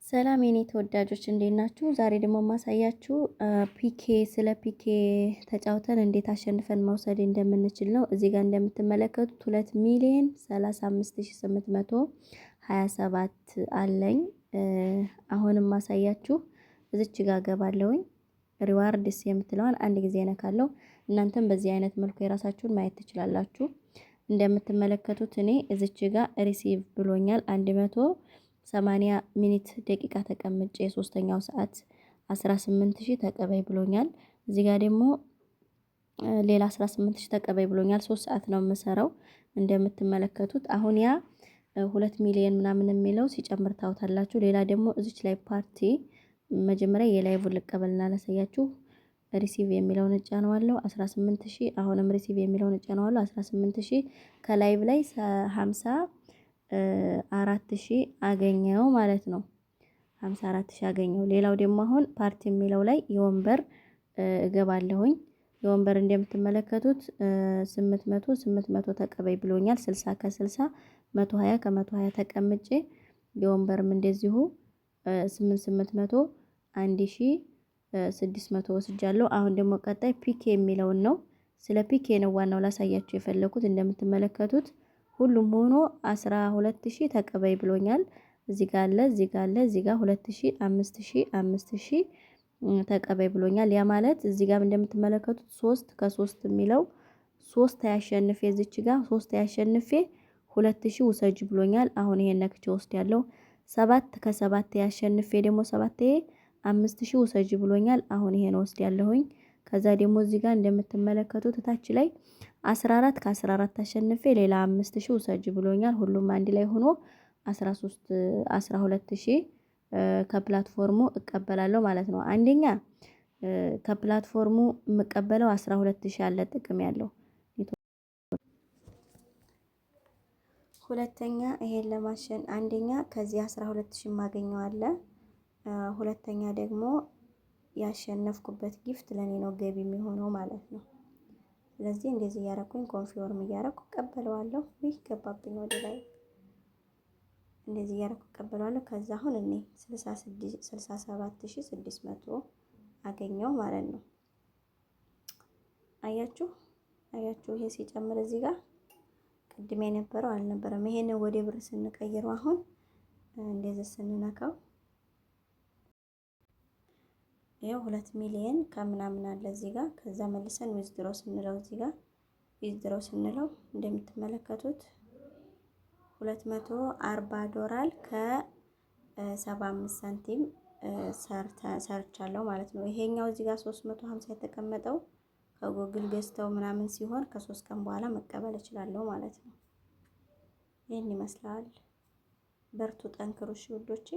ሰላም የኔ ተወዳጆች እንዴት ናችሁ? ዛሬ ደግሞ ማሳያችሁ ስለ ፒኬ ተጫውተን እንዴት አሸንፈን መውሰድ እንደምንችል ነው። እዚህ ጋር እንደምትመለከቱት 2,35,827 አለኝ። አሁንም ማሳያችሁ እዚች ጋር ገባለሁኝ። ሪዋርድስ የምትለዋን አንድ ጊዜ ነካለሁ። እናንተም በዚህ አይነት መልኩ የራሳችሁን ማየት ትችላላችሁ። እንደምትመለከቱት እኔ እዚች ጋር ሪሲቭ ብሎኛል 180 ሚኒት ደቂቃ ተቀምጬ የሶስተኛው ሰዓት 18000 ተቀበይ ብሎኛል። እዚህ ጋር ደግሞ ሌላ 18000 ተቀበይ ብሎኛል። 3 ሰዓት ነው የምሰራው። እንደምትመለከቱት አሁን ያ 2 ሚሊዮን ምናምን የሚለው ሲጨምር ታውታላችሁ። ሌላ ደግሞ እዚች ላይ ፓርቲ መጀመሪያ የላይቭን ልቀበልና ላሳያችሁ። ሪሲቭ የሚለውን እጫነዋለሁ 18000። አሁንም ሪሲቭ የሚለውን እጫነዋለሁ 18000። ከላይቭ ላይ 54,000 አገኘው ማለት ነው። 54,000 አገኘው። ሌላው ደግሞ አሁን ፓርቲ የሚለው ላይ የወንበር እገባለሁኝ። የወንበር እንደምትመለከቱት 800 ተቀበይ ብሎኛል። 60 ከ60 120 ከ120 ተቀምጬ የወንበርም እንደዚሁ 800 1600 ወስጃለሁ። አሁን ደግሞ ቀጣይ ፒኬ የሚለውን ነው። ስለ ፒኬ ነው ዋናው ላሳያችሁ የፈለኩት። እንደምትመለከቱት ሁሉም ሆኖ 12000 ተቀበይ ብሎኛል። እዚህ ጋር አለ፣ እዚህ ጋር አለ፣ እዚህ ጋር 2000 5000 ተቀበይ ብሎኛል። ያ ማለት እዚህ ጋር እንደምትመለከቱት 3 ከ3 የሚለው 3 ያሸንፌ እዚች ጋር 3 ያሸንፌ 2000 ውሰጅ ብሎኛል። አሁን ይሄን ነክቼ ወስዳለሁ። 7 ከ7 ያሸንፌ ደግሞ 7 5000 ውሰጅ ብሎኛል። አሁን ይሄን ወስዳለሁኝ። ከዛ ደግሞ እዚህ ጋር እንደምትመለከቱት ታች ላይ 14 ከ14 አሸንፌ ሌላ 5000 ውሰጅ ብሎኛል። ሁሉም አንድ ላይ ሆኖ 12000 ከፕላትፎርሙ እቀበላለሁ ማለት ነው። አንደኛ ከፕላትፎርሙ የምቀበለው 12000 አለ ጥቅም ያለው። ሁለተኛ ይሄን ለማሸን አንደኛ ከዚህ 12000 ማገኘው አለ። ሁለተኛ ደግሞ ያሸነፍኩበት ጊፍት ለኔ ነው ገቢ የሚሆነው ማለት ነው። ስለዚህ እንደዚህ እያረኩኝ ኮንፊርም እያረኩ እቀበለዋለሁ። ይህ ገባብኝ ወደ ላይ እንደዚህ እያረኩ እቀበለዋለሁ። ከዛ አሁን እኔ 67600 አገኘው ማለት ነው። አያችሁ ይሄ ሲጨምር እዚህ ጋር ቅድም የነበረው አልነበረም። ይሄን ወደ ብር ስንቀይረው አሁን እንደዚህ ስንነካው ይሄው 2 ሚሊዮን ከምናምን አለ እዚህ ጋር። ከዛ መልሰን ዊዝድሮ ስንለው እዚህ ጋር ዊዝድሮ ስንለው እንደምትመለከቱት $240 ከ75 ሳንቲም ሰርቻለሁ ማለት ነው። ይሄኛው እዚህ ጋር 350 የተቀመጠው ከጎግል ገዝተው ምናምን ሲሆን ከ3 ቀን በኋላ መቀበል እችላለሁ ማለት ነው። ይሄን ይመስላል። በርቱ፣ ጠንክሩ ውዶቼ።